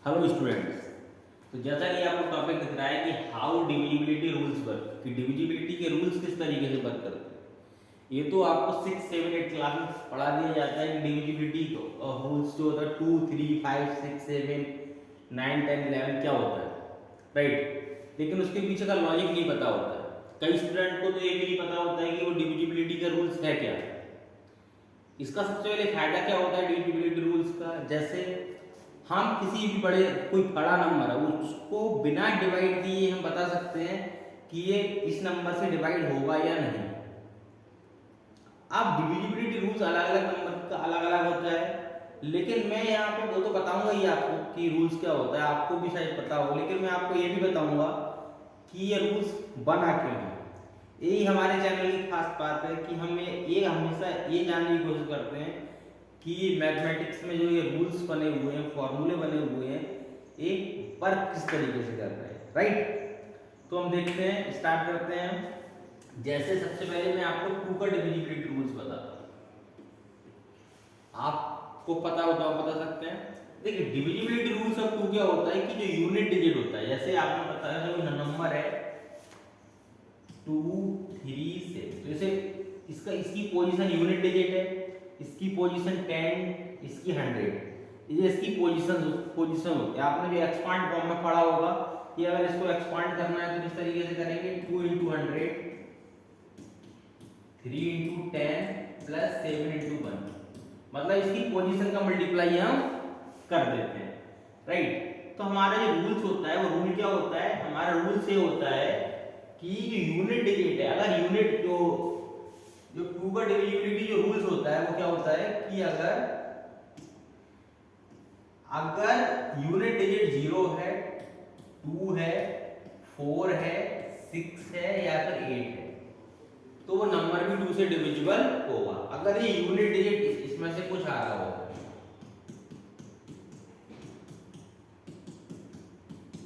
Hello students. तो जैसा कि आपको टॉपिक दिख रहा है कि हाउ डिविजिबिलिटी रूल्स वर्क, कि डिविजिबिलिटी के रूल्स किस तरीके से वर्क करते हैं। ये तो आपको 6, 7, 8 क्लास में पढ़ा दिया जाता है कि डिविजिबिलिटी रूल्स जो होता है 2, 3, 5, 6, 7, 9, 10, 11 क्या होता है, राइट। लेकिन उसके पीछे का लॉजिक नहीं पता होता है। कई स्टूडेंट को तो ये भी नहीं पता होता है कि वो डिविजिबिलिटी के रूल्स है क्या। इसका सबसे पहले फायदा क्या होता है डिविजिबिलिटी रूल्स का, जैसे हम किसी भी बड़े कोई बड़ा नंबर है उसको बिना डिवाइड दिए हम बता सकते हैं कि ये इस नंबर से डिवाइड होगा या नहीं। अब डिविजिबिलिटी रूल्स अलग अलग नंबर का अलग अलग होता है, लेकिन मैं यहाँ पे वो तो बताऊंगा ही आपको कि रूल्स क्या होता है, आपको भी शायद पता हो, लेकिन मैं आपको ये भी बताऊंगा कि ये रूल्स बना क्यों है। यही हमारे चैनल की खास बात है कि हमें ये हमेशा ये जानने की कोशिश करते हैं कि मैथमेटिक्स में जो ये रूल्स बने हुए हैं, फॉर्मूले बने हुए हैं, ये वर्क किस तरीके से कर रहे हैं, राइट। तो हम देखते हैं, स्टार्ट करते हैं। जैसे सबसे पहले मैं आपको टू का डिविजिबिलिटी रूल्स बताता हूँ, आपको पता होता है, बता सकते हैं। देखिए डिविजिबिलिटी रूल्स ऑफ टू क्या होता है कि जो यूनिट डिजिट होता है, जैसे आपने बताया जो नंबर है 2, 3 से, तो जैसे इसकी पोजीशन यूनिट डिजिट है, इसकी पोजीशन 10, इसकी 100, ये इसकी पोजीशन होती है। आपने जो एक्सपांड फॉर्म में पढ़ा होगा कि अगर इसको एक्सपांड करना है तो किस तरीके से करेंगे, 2 × 100, 3 × 10 प्लस 7 × 1, मतलब इसकी पोजीशन का मल्टीप्लाई हम कर देते हैं, राइट। तो हमारा जो रूल्स होता है वो रूल क्या होता है, हमारा रूल से होता है कि जो यूनिट डिजिट है, अगर यूनिट जो टू का डिविजिबिलिटी जो रूल्स होता है वो क्या होता है कि अगर यूनिट डिजिट 0 है, 2 है, 4 है, 6 है या फिर 8 है, तो वो नंबर भी 2 से डिविजिबल होगा। अगर ये यूनिट डिजिट इसमें से कुछ आ रहा होगा,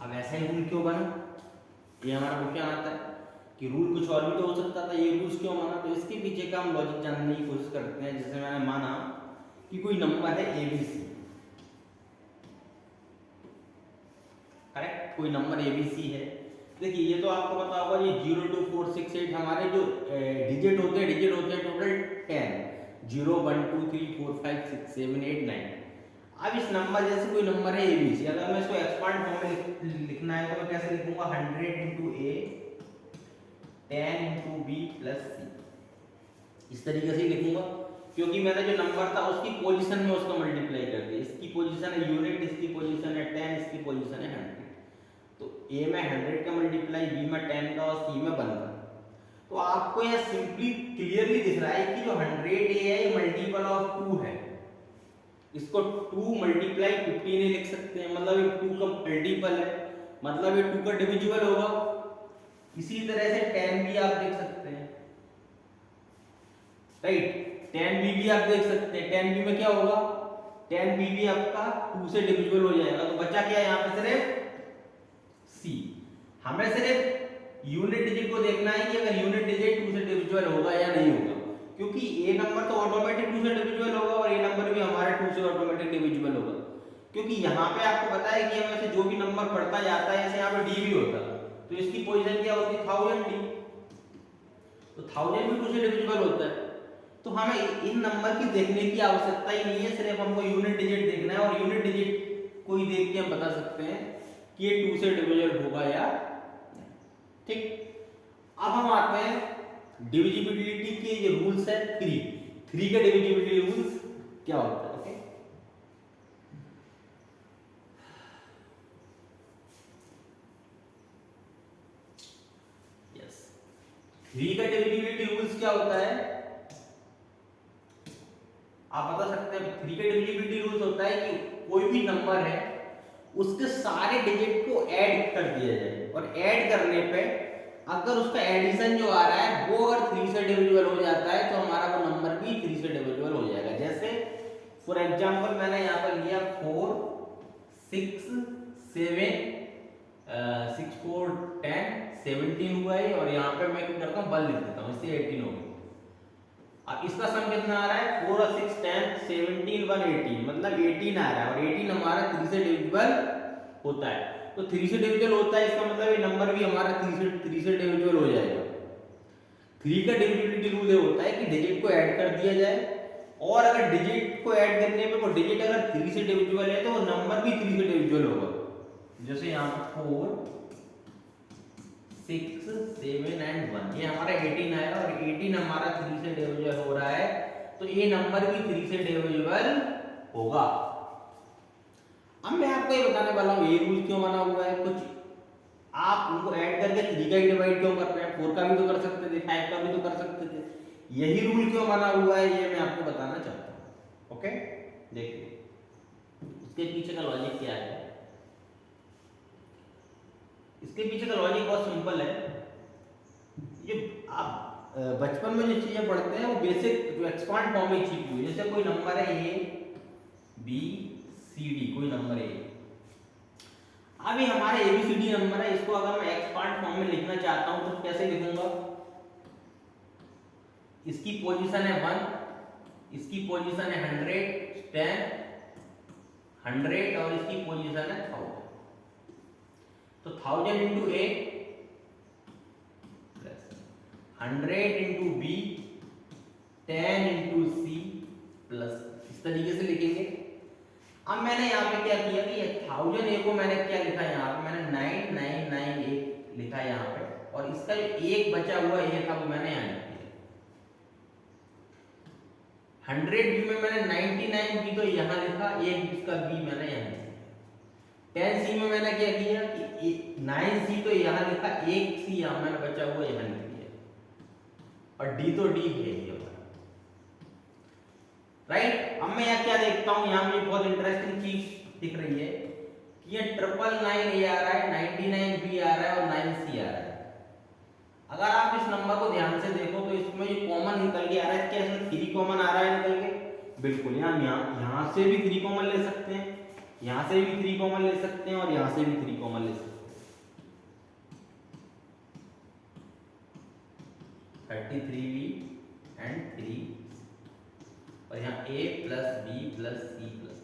अब ऐसा ही रूल क्यों बना, ये हमारा वो क्या आता है कि रूल कुछ और भी तो हो सकता था, ये रूल्स क्यों माना, तो इसके पीछे का हम लॉजिक जानने की कोशिश करते हैं। जैसे मैंने माना कि कोई नंबर है ABC, करेक्ट, कोई नंबर ABC है। देखिए ये तो आपको पता होगा, ये 0, 2, 4, 6, 8 हमारे जो डिजिट होते हैं टोटल 10, 0, 1, 2, 3, 4, 5, 6, 7, 8, 9। अब इस नंबर जैसे कोई नंबर है ABC, अगर मैं इसको एक्सपांड फॉर्म में लिखना है तो मैं कैसे लिखूंगा, 100 × A, 10 × B + C, इस तरीके से लिखूंगा, क्योंकि मैंने जो नंबर था उसकी पोजीशन में उसको मल्टीप्लाई कर दिया। इसकी पोजीशन है यूनिट, इसकी पोजीशन है 10, इसकी पोजीशन है 100, तो A में 100 का मल्टीप्लाई, B में 10 का और C में 1 का। तो आपको यह सिंपली क्लियरली दिख रहा है कि जो 100A है ये मल्टीपल ऑफ 2 है, इसको 2 × 15 लिख सकते हैं, मतलब ये 2 का मल्टीपल है, मतलब ये 2 का डिविजिबल होगा। इसी तरह से 10 भी आप देख सकते हैं, राइट, 10b भी आप देख सकते हैं। 10b में क्या होगा, 10b भी आपका 2 से डिविजिबल हो जाएगा, तो बचा क्या यहाँ पे सिर्फ c। हमें सिर्फ यूनिट डिजिट को देखना है कि अगर यूनिट डिजिट 2 से डिविजिबल होगा या नहीं होगा, क्योंकि a नंबर तो ऑटोमेटिक 2 से डिविजिबल होगा और a नंबर भी हमारा 2 से ऑटोमेटिक डिविजिबल होगा, क्योंकि यहाँ पे आपको पता है कि हमें से जो भी नंबर बढ़ता जाता है, जैसे यहाँ पे d भी होता है, तो इसकी पोजीशन क्या होती है 1000d, तो 1000 भी 2 से डिविजिबल होता है। तो हमें इन नंबर की देखने की आवश्यकता ही नहीं है, सिर्फ हमको यूनिट डिजिट देखना है, और यूनिट डिजिट को ही देख के हम बता सकते हैं कि ये 2 से डिविजिबल होगा या नहीं, ठीक। अब हम आते हैं डिविजिबिलिटी के ये रूल्स है 3 का डिविजिबिलिटी रूल्स क्या होता है, ओके। यस, 3 का डिविजिबिलिटी रूल्स क्या होता है, आप बता सकते हैं। 3 का डिविजिबिलिटी रूल्स होता है कि कोई भी नंबर है उसके सारे डिजिट को ऐड कर दिया जाए, और ऐड करने पे अगर उसका एडिशन जो आ रहा है वो अगर 3 से डिविजिबल हो जाता है तो हमारा वो नंबर भी 3 से डिविजिबल हो जाएगा। जैसे फॉर एग्जांपल मैंने यहाँ पर लिया 4, 6, 7, 6, 4, 10, 17 हुआ है, और यहाँ पे मैं क्या करता हूँ 1 लिख देता हूँ, इससे 18 हो गई। अब इसका सम कितना आ रहा है, 4 और 6, 10, 17, 1, 18, मतलब 18 आ रहा है, और 18 हमारा 3 से डिविजिबल होता है, तो 3 से डिविजिबल होता है, इसका मतलब ये नंबर भी हमारा 3 से डिविजिबल हो जाएगा। 3 का डिविजिबिलिटी रूल ये होता है कि डिजिट को ऐड कर दिया जाए, और अगर डिजिट को ऐड करने पे वो डिजिट अगर 3 से डिविजिबल है तो वो नंबर भी 3 से डिविजिबल होगा। जैसे यहाँ 4 6 7 एंड 1, ये हमारा 18 आया और 18 हमारा 3 से डिविजिबल हो रहा है, तो ये नंबर भी 3 से डिविजिबल होगा। अब मैं आपको ये बताने वाला हूँ ये रूल क्यों बना हुआ है। कुछ आप उनको ऐड करके 3 का ही डिवाइड क्यों कर रहे हैं, 4 का भी तो कर सकते थे, 5 का भी तो कर सकते थे। यही रूल क्यों बना हुआ है ये मैं आपको बताना चाहता हूँ। ओके, देखिए इसके पीछे का लॉजिक क्या है। इसके पीछे का लॉजिक बहुत सिंपल है। ये आप बचपन में जो चीजें पढ़ते हैं वो बेसिक जो एक्सपांड फॉर्म में सीखी हुई, जैसे कोई नंबर है ए बी सी डी, कोई नंबर है, अभी हमारा एबीसीडी नंबर है, इसको अगर मैं एक्सपांड फॉर्म में लिखना चाहता हूं तो कैसे लिखूंगा। इसकी पोजीशन है 1, इसकी पोजीशन है 100 10 100 और इसकी पोजीशन है 1000, तो 1000 into A plus 100 into B 10 into C plus, इस तरीके से लिखेंगे। अब मैंने यहाँ पे क्या किया कि 1000 ए को मैंने क्या लिखा है, यहाँ पे मैंने 9998 लिखा है यहाँ पे, और इसका जो एक बचा हुआ ए था वो मैंने यहाँ लिख दिया। 100 बी में मैंने 99 बी तो यहाँ लिखा, एक इसका बी मैंने यहाँ लिखा। 10 सी में मैंने क्या किया कि 9 सी तो यहाँ लिखा, एक सी यहाँ मैंने बचा हुआ यहाँ लिख दिया, और डी तो डी है ये राइट। अब मैं यहाँ क्या देखता हूँ, यहाँ मुझे बहुत इंटरेस्टिंग चीज दिख रही है कि ये 999 ए आ रहा है, 99 बी आ रहा है और 9 सी आ रहा है। अगर आप इस नंबर को ध्यान से देखो तो इसमें ये कॉमन निकल के आ रहा है, क्या इसमें 3 कॉमन आ रहा है निकल के, बिल्कुल। यहाँ से भी 3 कॉमन ले सकते हैं, यहाँ से भी 3 कॉमन ले सकते हैं, और यहाँ से भी 3 कॉमन ले सकते हैं, 33b एंड 3, और यहाँ a plus b plus c plus,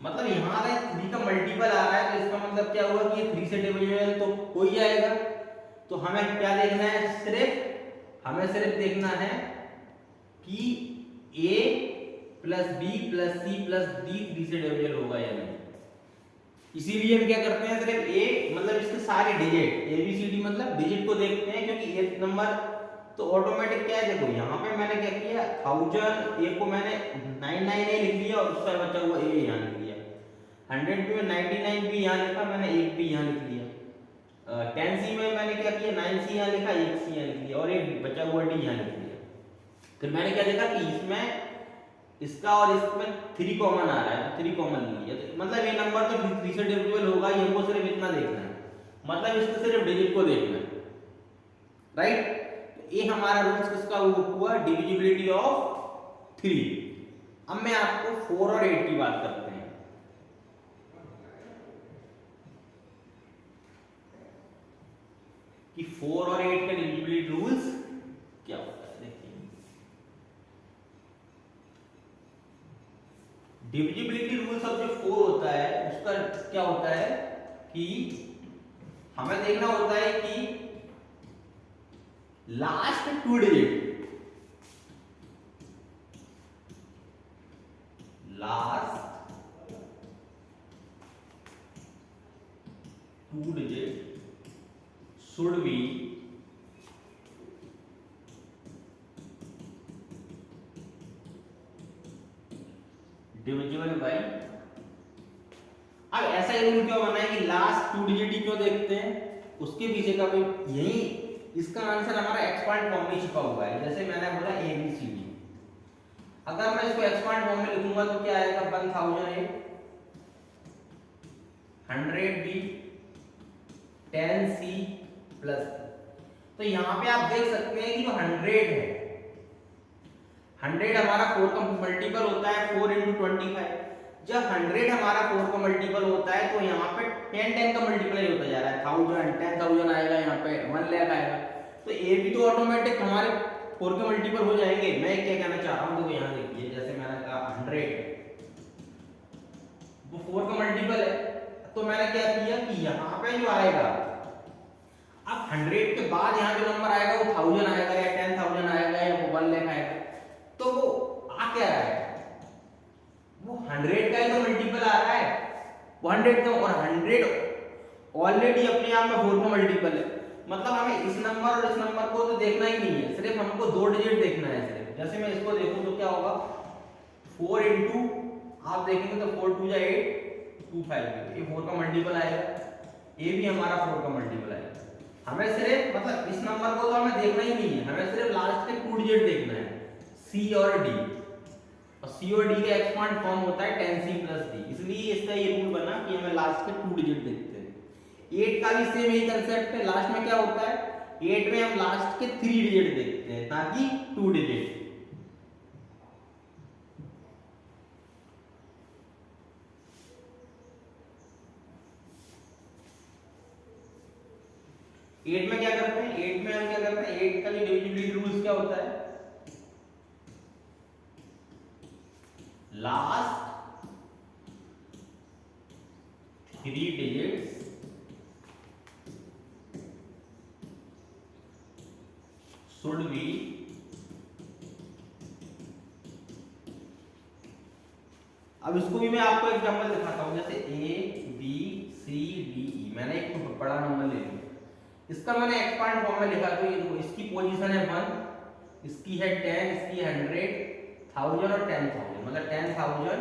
मतलब यहाँ आ रहा है 3 का मल्टीपल आ रहा है, तो इसका मतलब क्या हुआ कि ये 3 से डिविजिबल तो हो ही जाएगा। तो हमें क्या देखना है, हमें सिर्फ देखना है कि a plus b plus c plus d 3 से डिविजिबल होगा या नहीं। इसीलिए हम क्या करते हैं, सिर्फ a मतलब इसके सारे digit a b c d मतलब डिजिट को देखते हैं, क्योंकि एक नंबर तो ऑटोमेटिक क्या है, देखो यहाँ पे मैंने क्या किया 1000 ए को मैंने 99 ए लिख दिया और उसका बचा हुआ ए यहाँ लिख दिया, 100 बी में 99 बी यहाँ लिखा मैंने, एक बी यहाँ लिख दिया, 10 सी में मैंने क्या किया 9 सी यहाँ लिखा, एक सी यहाँ लिख दिया, और एक बचा हुआ डी यहाँ लिख दिया। फिर मैंने क्या देखा कि इसमें इसका और इसमें 3 कॉमन आ रहा है, तो 3 कॉमन लिया, तो मतलब ये नंबर तो 3 से डिविजिबल होगा ही, हमको सिर्फ इतना देखना है, मतलब इसको सिर्फ डिजिट को देखना है राइट। ये हमारा रूल्स किसका हुआ, डिविजिबिलिटी ऑफ 3। अब मैं आपको 4 और 8 की बात करते हैं। कि 4 और 8 का डिविजिबिलिटी रूल्स क्या होता है, देखिए डिविजिबिलिटी रूल्स ऑफ जो 4 होता है उसका क्या होता है कि हमें देखना होता है कि last 2 digit, last 2 digit should be divisible by। अब ऐसा ही रूल क्यों बना है कि लास्ट 2 डिजिट ही क्यों देखते हैं, उसके पीछे का भी यही इसका आंसर हमारा एक्सपांड फॉर्म में छिपा हुआ है। जैसे मैंने बोला ए बी सी डी, अगर मैं इसको एक्सपांड फॉर्म में लिखूंगा तो क्या आएगा, 1000 ए 100 बी 10 सी प्लस। तो यहाँ पे आप देख सकते हैं कि जो 100 है, 100 हमारा 4 का मल्टीपल होता है 4 × 25। जब 100 हमारा 4 का मल्टीपल होता है तो यहाँ पे 10 का मल्टीप्लाई होता जा रहा है, 1000 10,000 आएगा, यहाँ पे 1 लाख आएगा, तो ये भी तो ऑटोमेटिक हमारे 4 के मल्टीपल हो जाएंगे। मैं क्या कहना चाह रहा हूँ, देखो यहाँ देखिए, जैसे मैंने कहा 100 वो 4 का मल्टीपल है, तो मैंने क्या किया 100 के बाद यहाँ जो नंबर आएगा वो 1000 आएगा या 10,000 आएगा या 1 लाख आएगा, तो वो आ क्या रहा है, वो 100 का ही तो मल्टीपल आ रहा है, 100 का, और 100 ऑलरेडी अपने आप में 4 का मल्टीपल है। मतलब हमें इस नंबर और इस नंबर को तो देखना ही नहीं है, सिर्फ हमको 2 डिजिट देखना है सिर्फ। जैसे मैं इसको देखूं तो क्या होगा, 4 इंटू आप देखेंगे तो 4 2 जा 8 2 5, ये 4 का मल्टीपल आएगा, ये भी हमारा 4 का मल्टीपल आएगा। हमें सिर्फ मतलब इस नंबर को तो हमें देखना ही नहीं है, हमें सिर्फ लास्ट के 2 डिजिट देखना है, C और D, और C और D का एक्सपांड फॉर्म होता है 10C + D, इसलिए इसका ये रूल बना कि हमें लास्ट के 2 डिजिट देखते हैं। 8 का भी सेम यही कंसेप्ट है, लास्ट में क्या होता है, 8 में हम लास्ट के 3 डिजिट देखते हैं ताकि 2 डिजिट। 8 में क्या करते हैं, 8 में हम क्या करते हैं, 8 का जो डिविजिबिलिटी रूल्स क्या होता है, लास्ट 3 डिजिट्स शुड बी अब इसको भी मैं आपको एग्जांपल दिखाता हूं, जैसे A B C D E, मैंने एक बड़ा नंबर ले लिया, इसका मैंने एक्सपांड फॉर्म में लिखा, तो ये देखो इसकी पोजीशन है 1, इसकी है 10, इसकी है 100, 1000 और 10,000, मतलब 10,000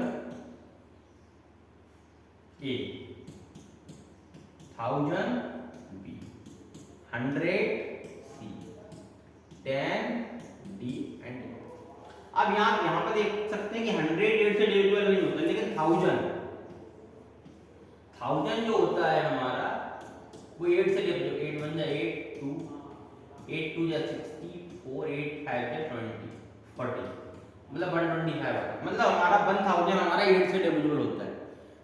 A, 1000 B, 100 C, 10 D and E। अब यहाँ पर देख सकते हैं कि 100 8 से डिविजिबल नहीं होता, लेकिन 1000 जो होता है हमारा वो 8 से डिविजिबल, 8 1 जा 8 2 8 2 जा 60 4 8 5 जा 20 40, मतलब 125 आता है। मतलब हमारा 1000 हमारा 8 से डिविजिबल होता है,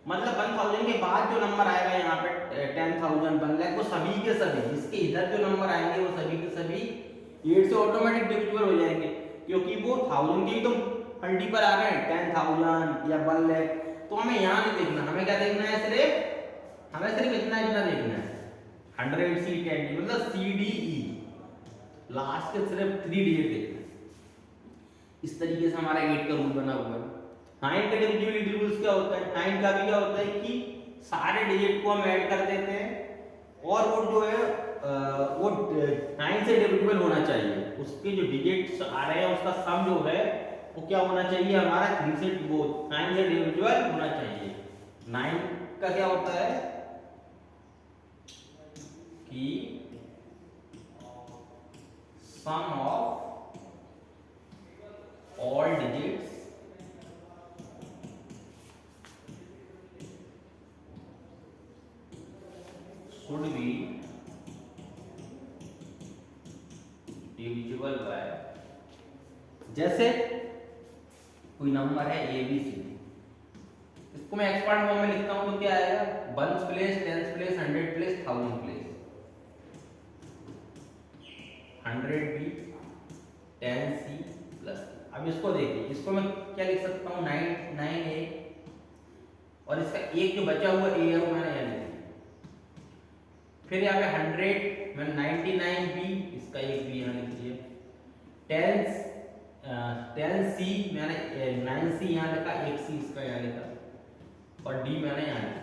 मतलब 1000 के बाद जो नंबर आएगा यहाँ पे 10,000 1 लाख, वो सभी के सभी, इसके इधर जो नंबर आएंगे वो सभी के सभी 8 से ऑटोमेटिक डिविजिबल हो जाएंगे, क्योंकि वो 1000 के ही तो मल्टीपल आ रहे हैं, 10,000 या 1 लाख। तो हमें यहाँ नहीं देखना, हमें क्या देखना है, हमें सिर्फ इतना देखना है, 100 C 10 D, मतलब C D E लास्ट के सिर्फ 3 डिजिट देखना है। इस तरीके से हमारा 8 का रूल बना हुआ है। 9 का डिविजिबिलिटी रूल्स क्या होता है, 9 का भी क्या होता है कि सारे डिजिट को हम ऐड कर देते हैं, और वो जो है वो 9 से डिविजिबल होना चाहिए, उसके जो डिजिट्स आ रहे हैं उसका सम जो है वो क्या होना चाहिए, हमारा 3 से 9 से डिविजिबल होना चाहिए। 9 का क्या होता है कि sum of all digits should be divisible by, जैसे कोई नंबर है ABC, इसको मैं एक्सपांड फॉर्म में लिखता हूं तो क्या आएगा, 1s place 10s place 100 place 1000 place 100 B 10C plus. अब इसको देखिए, इसको मैं क्या लिख सकता हूँ, 9A, और इसका एक जो बचा हुआ A है वो मैंने यहाँ लिख दिया। फिर यहाँ पे 100 मैंने 99B, इसका एक भी यहाँ लिख दिया। 10C मैंने 9C यहाँ लिखा, एक C इसका यहाँ लिखा, और D मैंने यहाँ लिखा।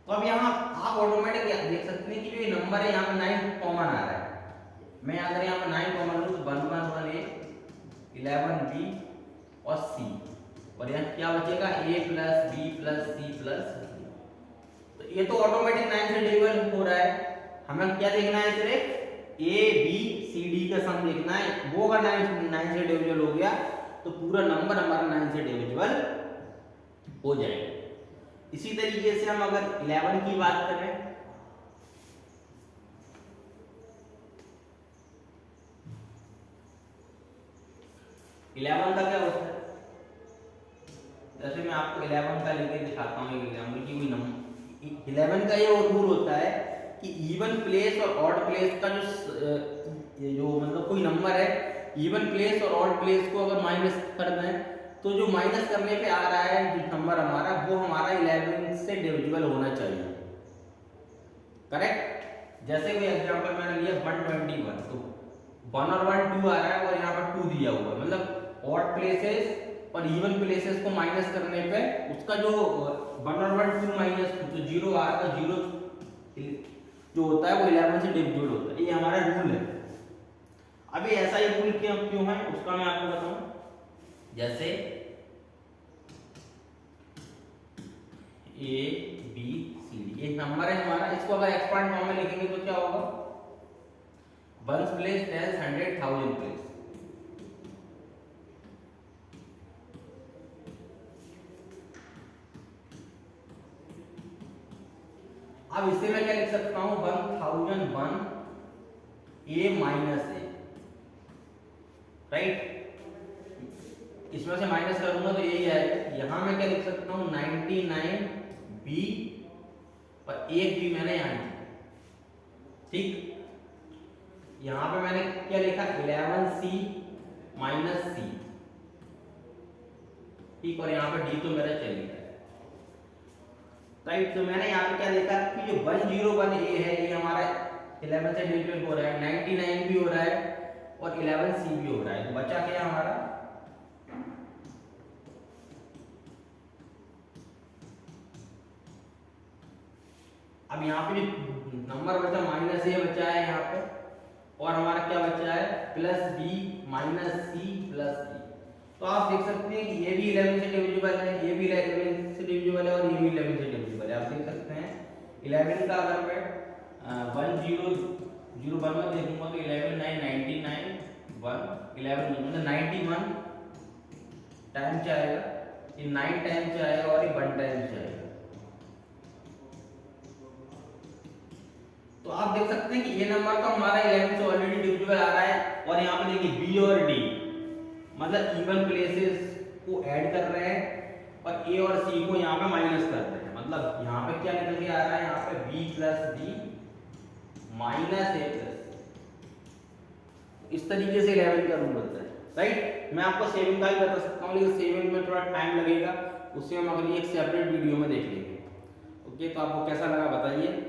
तो अब यहाँ आप ऑटोमेटिक देख सकते हैं कि जो ये नंबर है यहाँ पे 9 कॉमन आ रहा है। मैं अगर यहाँ पे 9 कॉमन लूँ तो 1 1 1 A 11 B और C, और यहाँ क्या बचेगा, A plus B plus C plus D। तो ये तो ऑटोमेटिक 9 से डिविजिबल हो रहा है। हमें क्या देखना है, सिर्फ A B C D का सम देखना है। वो अगर 9 से डिविजिबल हो गया तो पूरा नंबर हमारा 9 से डिविजिबल हो जाएगा। इसी तरीके से हम अगर 11 की बात करें, इलेवन का क्या होता है, जैसे मैं आपको 11 का लेके दिखाता हूँ एक एग्जाम्पल की कोई नंबर। 11 का ये रूल होता है कि इवन प्लेस और ऑड प्लेस का जो मतलब कोई नंबर है, इवन प्लेस और ऑड प्लेस को अगर माइनस कर दें तो जो माइनस करने पे आ रहा है जो नंबर हमारा, वो हमारा 11 से डिविजिबल होना चाहिए। करेक्ट, जैसे कोई एग्जांपल मैंने लिया 121, तो 1 और 1 2 आ रहा है और यहाँ पर 2 दिया हुआ है, मतलब ऑड प्लेसेस और इवन प्लेसेस को माइनस करने पे उसका जो 1 और 1 2 माइनस 2 तो 0 आ रहा है, 0 जो होता है वो 11 से डिविजिबल होता है, ये हमारा रूल है। अभी ऐसा ही रूल क्यों है उसका मैं आपको बताऊं। जैसे ए बी सी डी ये नंबर है हमारा, इसको अगर एक्सपांड फॉर्म में लिखेंगे तो क्या होगा, ones place, tens, hundred, thousand place. अब इससे मैं क्या लिख सकता हूं, 1001 ए माइनस ए, राइट। इसमें से माइनस करूंगा तो यही आएगा। यहां मैं क्या लिख सकता हूं, 99 बी और एक भी मैंने यहां लिखा, ठीक। यहां पे मैंने क्या लिखा, 11 सी माइनस सी, ठीक। और यहाँ पे डी तो मेरा चल गया, राइट। तो मैंने यहाँ पे क्या लिखा कि जो 101 ए है ये हमारा 11 से डिविजिबल हो रहा है, 99 भी हो रहा है और 11 सी भी हो रहा है, तो बचा क्या हमारा, अब यहाँ पे जो नंबर बचा माइनस ए बचा है यहाँ पे, और हमारा क्या बचा है, plus b minus c plus d. तो आप देख सकते हैं कि ये भी 11 से डिविजिबल है, ये भी 11 से डिविजिबल है और ये भी 11 से डिविजिबल है। आप देख सकते हैं 11 का अगर मैं 1001 में देखूंगा तो 11 9 99 1 11 मतलब 91 टाइम से आएगा, ये 9 टाइम से आएगा और ये 1 टाइम से आएगा। तो आप देख सकते हैं कि ये नंबर तो हमारा 11 से ऑलरेडी डिविजिबल आ रहा है, और यहाँ पे देखिए बी और डी मतलब इवन प्लेसेस को ऐड कर रहे हैं और ए और सी को यहाँ पे माइनस कर रहे हैं, मतलब यहाँ पे क्या निकल के आ रहा है, यहाँ पे बी प्लस डी माइनस ए प्लस, इस तरीके से 11 का रूल होता है, राइट। मैं आपको सेविंग का भी बता सकता हूँ, लेकिन सेविंग में थोड़ा टाइम लगेगा, उससे हम अगली एक सेपरेट वीडियो में देख लेंगे। ओके, तो आपको कैसा लगा बताइए।